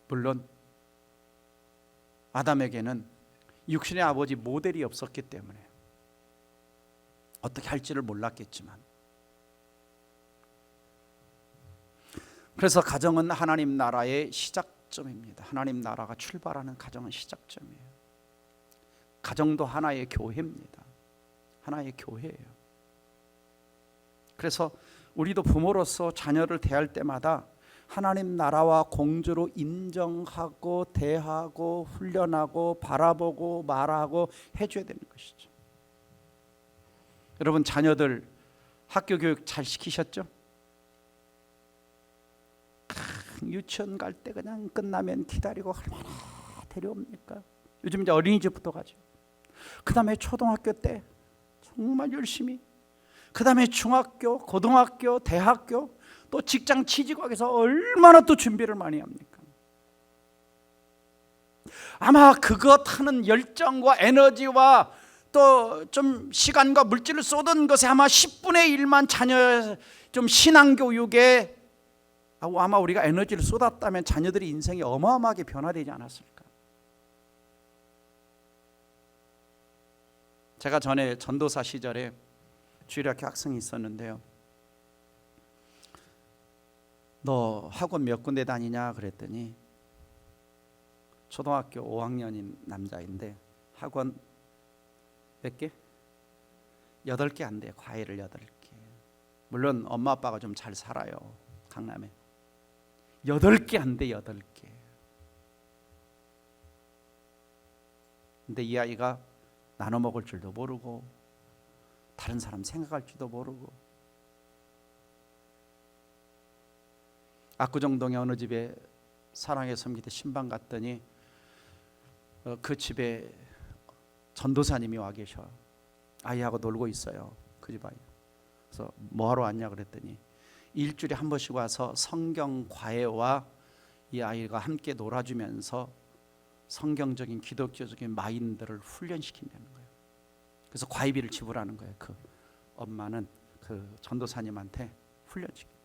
물론 아담에게는 육신의 아버지 모델이 없었기 때문에 어떻게 할지를 몰랐겠지만, 그래서 가정은 하나님 나라의 시작점입니다. 하나님 나라가 출발하는 가정은 시작점이에요. 가정도 하나의 교회입니다. 하나의 교회예요. 그래서 우리도 부모로서 자녀를 대할 때마다 하나님 나라와 공주로 인정하고 대하고 훈련하고 바라보고 말하고 해줘야 되는 것이죠. 여러분, 자녀들 학교 교육 잘 시키셨죠? 유치원 갈 때 그냥 끝나면 기다리고 얼마나 데려옵니까? 요즘 이제 어린이집부터 가죠. 그 다음에 초등학교 때 정말 열심히, 그 다음에 중학교, 고등학교, 대학교, 또 직장 취직하기 위해서 얼마나 또 준비를 많이 합니까? 아마 그것 하는 열정과 에너지와 또 좀 시간과 물질을 쏟은 것에 아마 10분의 1만 자녀 좀 신앙교육에 아마 우리가 에너지를 쏟았다면 자녀들의 인생이 어마어마하게 변화되지 않았을까? 제가 전에 전도사 시절에 주일학교 학생이 있었는데요. 너 학원 몇 군데 다니냐 그랬더니 초등학교 5학년인 남자인데 학원 몇 개? 8개 안 돼요. 과외를 8개. 물론 엄마 아빠가 좀 잘 살아요. 강남에. 8개 안 돼. 8개. 근데 이 아이가 나눠 먹을 줄도 모르고 다른 사람 생각할 줄도 모르고, 압구정동의 어느 집에 사랑의 섬기대 신방 갔더니 그 집에 전도사님이 와 계셔. 아이하고 놀고 있어요. 그 집 아이. 그래서 뭐하러 왔냐 그랬더니 일주일에 한 번씩 와서 성경 과외와 이 아이가 함께 놀아주면서 성경적인 기독교적인 마인드를 훈련시킨다는 거예요. 그래서 과외비를 지불하는 거예요. 그 엄마는 그 전도사님한테 훈련시킵니다.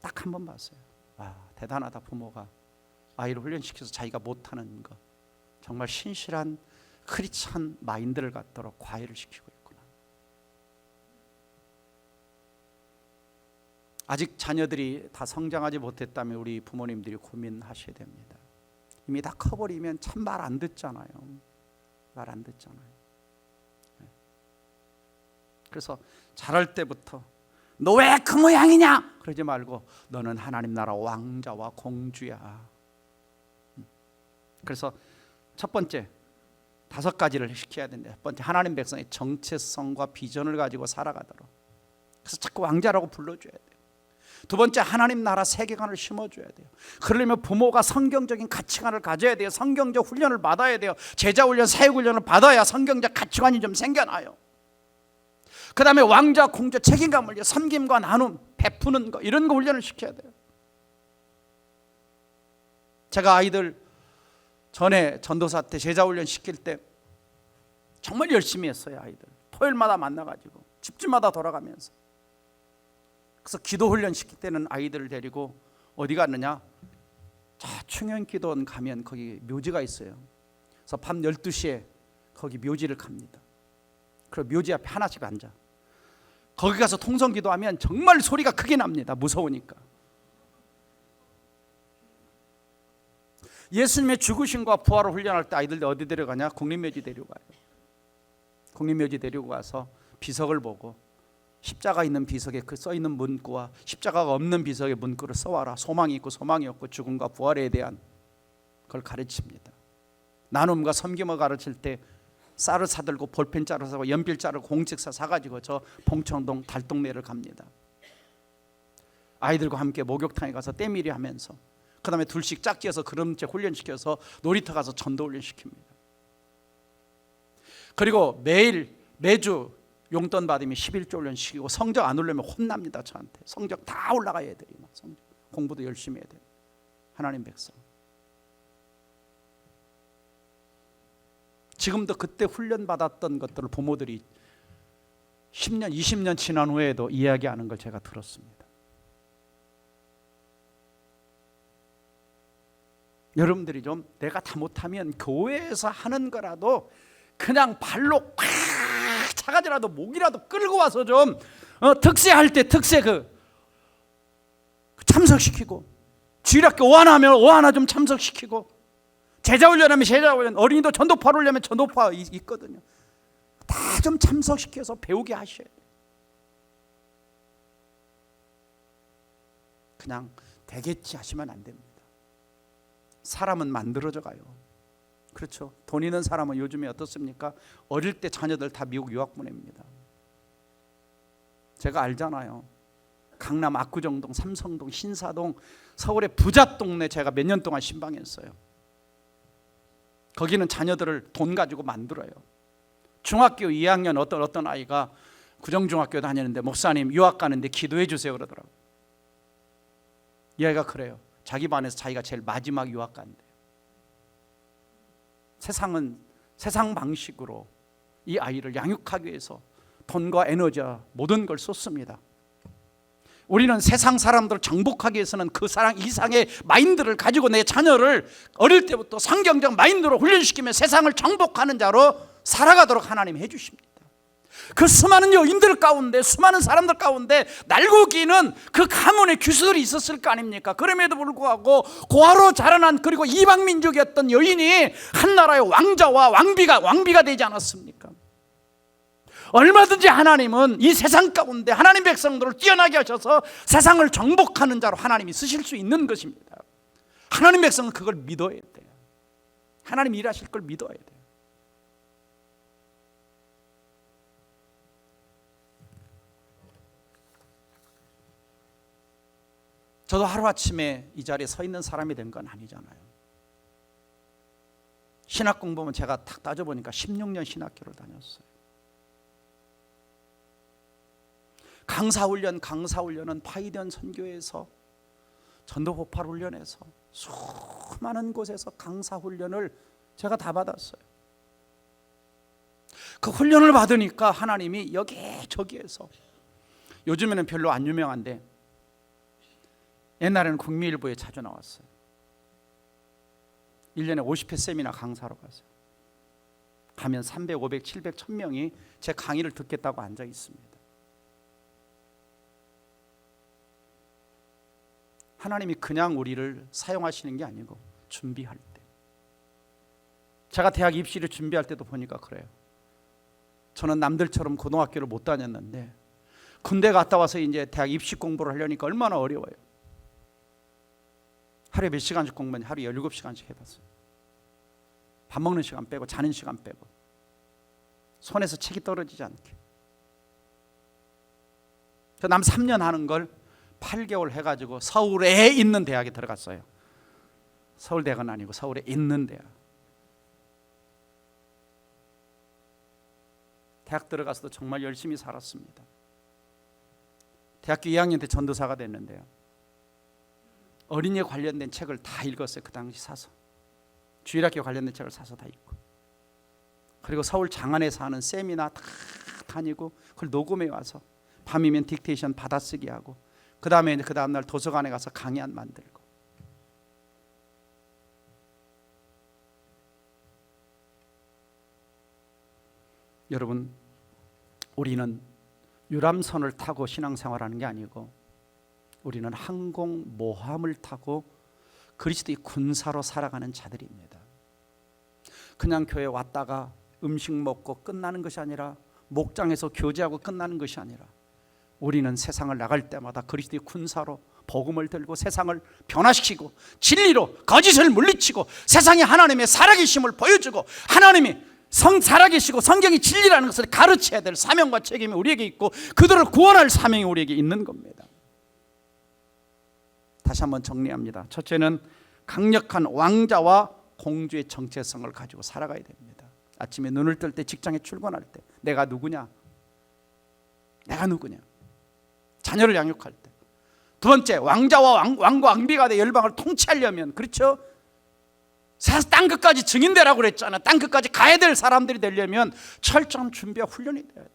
딱 한 번 봤어요. 와, 대단하다. 부모가 아이를 훈련시켜서 자기가 못하는 거, 정말 신실한 크리스찬 마인드를 갖도록 과외를 시키고 있구나. 아직 자녀들이 다 성장하지 못했다면 우리 부모님들이 고민하셔야 됩니다. 이미 다 커버리면 참 말 안 듣잖아요. 말 안 듣잖아요. 그래서 자랄 때부터 너 왜 그 모양이냐 그러지 말고 너는 하나님 나라 왕자와 공주야. 그래서 첫 번째 5가지를 시켜야 된다. 첫 번째, 하나님 백성의 정체성과 비전을 가지고 살아가도록. 그래서 자꾸 왕자라고 불러줘야 돼요. 두 번째, 하나님 나라 세계관을 심어줘야 돼요. 그러려면 부모가 성경적인 가치관을 가져야 돼요. 성경적 훈련을 받아야 돼요. 제자 훈련, 사역 훈련을 받아야 성경적 가치관이 좀 생겨나요. 그 다음에 왕자, 공주 책임감을, 섬김과 나눔, 베푸는 거, 이런 거 훈련을 시켜야 돼요. 제가 아이들 전에 전도사 때 제자 훈련 시킬 때 정말 열심히 했어요. 아이들 토요일마다 만나가지고 집집마다 돌아가면서. 그래서 기도 훈련 시킬 때는 아이들을 데리고 어디 갔느냐, 충현기도원 가면 거기 묘지가 있어요. 그래서 밤 12시에 거기 묘지를 갑니다. 그리고 묘지 앞에 하나씩 앉아. 거기 가서 통성기도하면 정말 소리가 크게 납니다. 무서우니까. 예수님의 죽으심과 부활을 훈련할 때 아이들 어디 데려가냐? 국립묘지 데려가요. 국립묘지 데리고 가서 비석을 보고 십자가 있는 비석에 그 써있는 문구와 십자가가 없는 비석의 문구를 써와라. 소망이 있고 소망이 없고 죽음과 부활에 대한 걸 가르칩니다. 나눔과 섬김을 가르칠 때 쌀을 사들고 볼펜 자루 사고 연필 자루 공책사 사가지고 저 봉천동 달동네를 갑니다. 아이들과 함께 목욕탕에 가서 때밀이 하면서, 그 다음에 둘씩 짝지어서 그림책 훈련시켜서 놀이터 가서 전도 훈련시킵니다. 그리고 매주 용돈 받으면 11조 훈련시키고, 성적 안 오르면 혼납니다. 저한테. 성적 다 올라가야 돼. 성적. 공부도 열심히 해야 돼. 하나님 백성. 지금도 그때 훈련받았던 것들을 부모들이 10년, 20년 지난 후에도 이야기하는 걸 제가 들었습니다. 여러분들이 좀 내가 다 못하면 교회에서 하는 거라도 그냥 발로 팍 차가지라도 목이라도 끌고 와서 좀 특세할 때 특세 참석시키고, 주일학교 오하나하면 오하나 좀 참석시키고, 제자훈련하면 제자훈련, 어린이도 전도파 하려면 전도파 있거든요. 다 좀 참석시켜서 배우게 하셔야 돼요. 그냥 되겠지 하시면 안 됩니다. 사람은 만들어져 가요. 그렇죠? 돈 있는 사람은 요즘에 어떻습니까? 어릴 때 자녀들 다 미국 유학 보냅니다. 제가 알잖아요. 강남 압구정동, 삼성동, 신사동, 서울의 부자 동네 제가 몇 년 동안 신방했어요. 거기는 자녀들을 돈 가지고 만들어요. 중학교 2학년 어떤 아이가 구정중학교 다니는데 목사님 유학 가는데 기도해 주세요 그러더라고요. 이 아이가 그래요. 자기 반에서 자기가 제일 마지막 유학 간대요. 세상은 세상 방식으로 이 아이를 양육하기 위해서 돈과 에너지와 모든 걸 쏟습니다. 우리는 세상 사람들을 정복하기 위해서는 그 사람 이상의 마인드를 가지고 내 자녀를 어릴 때부터 성경적 마인드로 훈련시키며 세상을 정복하는 자로 살아가도록 하나님이 해주십니다. 그 수많은 여인들 가운데, 수많은 사람들 가운데 날고기는 그 가문의 규수들이 있었을 거 아닙니까? 그럼에도 불구하고 고아로 자라난, 그리고 이방민족이었던 여인이 한 나라의 왕자와 왕비가 되지 않았습니까? 얼마든지 하나님은 이 세상 가운데 하나님 백성들을 뛰어나게 하셔서 세상을 정복하는 자로 하나님이 쓰실 수 있는 것입니다. 하나님 백성은 그걸 믿어야 돼요. 하나님 일하실 걸 믿어야 돼요. 저도 하루아침에 이 자리에 서 있는 사람이 된 건 아니잖아요. 신학 공부는 제가 딱 따져보니까 16년 신학교를 다녔어요. 강사훈련은 파이던 선교에서, 전도폭발 훈련에서, 수많은 곳에서 강사훈련을 제가 다 받았어요. 그 훈련을 받으니까 하나님이 여기저기에서, 요즘에는 별로 안 유명한데 옛날에는 국민일보에 자주 나왔어요. 1년에 50회 세미나 강사로 갔어요. 가면 300, 500, 700, 1000명이 제 강의를 듣겠다고 앉아 있습니다. 하나님이 그냥 우리를 사용하시는 게 아니고 준비할 때, 제가 대학 입시를 준비할 때도 보니까 그래요. 저는 남들처럼 고등학교를 못 다녔는데 군대 갔다 와서 이제 대학 입시 공부를 하려니까 얼마나 어려워요. 하루에 몇 시간씩 공부하면 하루에 17시간씩 해봤어요. 밥 먹는 시간 빼고 자는 시간 빼고, 손에서 책이 떨어지지 않게. 저 남 3년 하는 걸 8개월 해가지고 서울에 있는 대학에 들어갔어요. 서울대학은 아니고 서울에 있는 대학. 대학 들어가서도 정말 열심히 살았습니다. 대학교 2학년 때 전도사가 됐는데요, 어린이에 관련된 책을 다 읽었어요. 그 당시 사서, 주일학교 관련된 책을 사서 다 읽고, 그리고 서울 장안에서 하는 세미나 다 다니고 그걸 녹음해 와서 밤이면 딕테이션 받아쓰기 하고, 그 다음에 그 다음날 도서관에 가서 강의안 만들고. 여러분, 우리는 유람선을 타고 신앙생활하는 게 아니고 우리는 항공모함을 타고 그리스도의 군사로 살아가는 자들입니다. 그냥 교회 왔다가 음식 먹고 끝나는 것이 아니라, 목장에서 교제하고 끝나는 것이 아니라, 우리는 세상을 나갈 때마다 그리스도의 군사로 복음을 들고 세상을 변화시키고 진리로 거짓을 물리치고 세상에 하나님의 살아계심을 보여주고, 하나님이 살아계시고 성경이 진리라는 것을 가르쳐야 될 사명과 책임이 우리에게 있고, 그들을 구원할 사명이 우리에게 있는 겁니다. 다시 한번 정리합니다. 첫째는 강력한 왕자와 공주의 정체성을 가지고 살아가야 됩니다. 아침에 눈을 뜰 때, 직장에 출근할 때 내가 누구냐? 자녀를 양육할 때. 두 번째, 왕자와 왕과 왕비가 돼 열방을 통치하려면, 그렇죠? 땅 끝까지 증인되라고 그랬잖아. 땅 끝까지 가야 될 사람들이 되려면 철저한 준비와 훈련이 돼야 돼.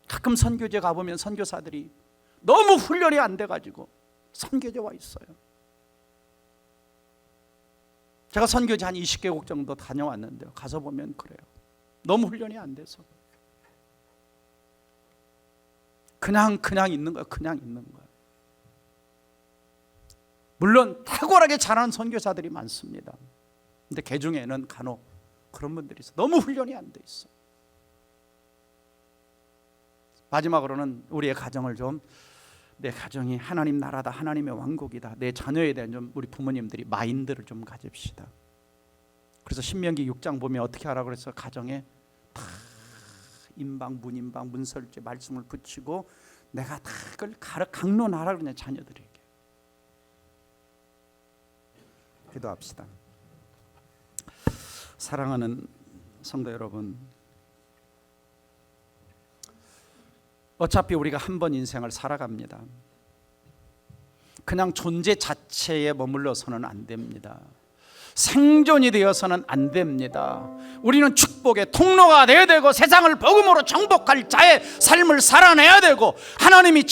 가끔 선교제 가보면 선교사들이 너무 훈련이 안 돼가지고 선교제 와 있어요. 제가 선교제 한 20개국 정도 다녀왔는데요, 가서 보면 그래요. 너무 훈련이 안 돼서 그냥 있는 거예요. 그냥 있는 거예요. 물론 탁월하게 잘하는 선교사들이 많습니다. 근데 그 중에는 간혹 그런 분들이 있어. 너무 훈련이 안 돼 있어. 마지막으로는 우리의 가정을 좀, 내 가정이 하나님 나라다, 하나님의 왕국이다, 내 자녀에 대한 좀 우리 부모님들이 마인드를 좀 가집시다. 그래서 신명기 6장 보면 어떻게 하라고 그래서 가정에 다 인방, 문인방, 문설주 말씀을 붙이고 내가 다 그걸 강론하라 그러냐, 자녀들에게. 기도합시다. 사랑하는 성도 여러분, 어차피 우리가 한 번 인생을 살아갑니다. 그냥 존재 자체에 머물러서는 안 됩니다. 생존이 되어서는 안 됩니다. 우리는 축복의 통로가 되어야 되고 세상을 복음으로 정복할 자의 삶을 살아내야 되고 하나님이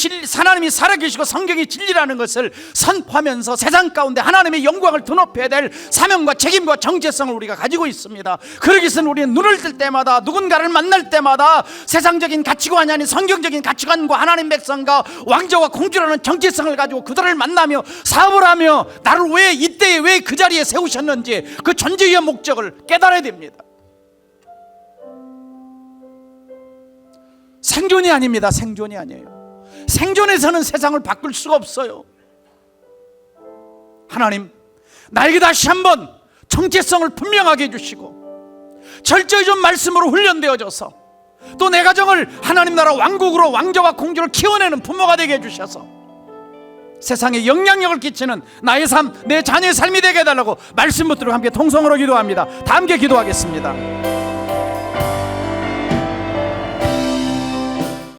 살아계시고 성경이 진리라는 것을 선포하면서 세상 가운데 하나님의 영광을 드높여야 될 사명과 책임과 정체성을 우리가 가지고 있습니다. 그러기 위해서는 우리는 눈을 뜰 때마다 누군가를 만날 때마다 세상적인 가치관이 아닌 성경적인 가치관과 하나님 백성과 왕자와 공주라는 정체성을 가지고 그들을 만나며 사업을 하며 나를 왜 이때에 왜 그 자리에 세우셨는지 그 존재의 목적을 깨달아야 됩니다. 생존이 아닙니다. 생존이 아니에요. 생존에서는 세상을 바꿀 수가 없어요. 하나님, 나에게 다시 한번 정체성을 분명하게 해주시고 철저히 좀 말씀으로 훈련되어져서 또 내 가정을 하나님 나라 왕국으로 왕자와 공주를 키워내는 부모가 되게 해주셔서 세상에 영향력을 끼치는 나의 삶, 내 자녀의 삶이 되게 해달라고 말씀 붙들고 함께 통성으로 기도합니다. 다 함께 기도하겠습니다.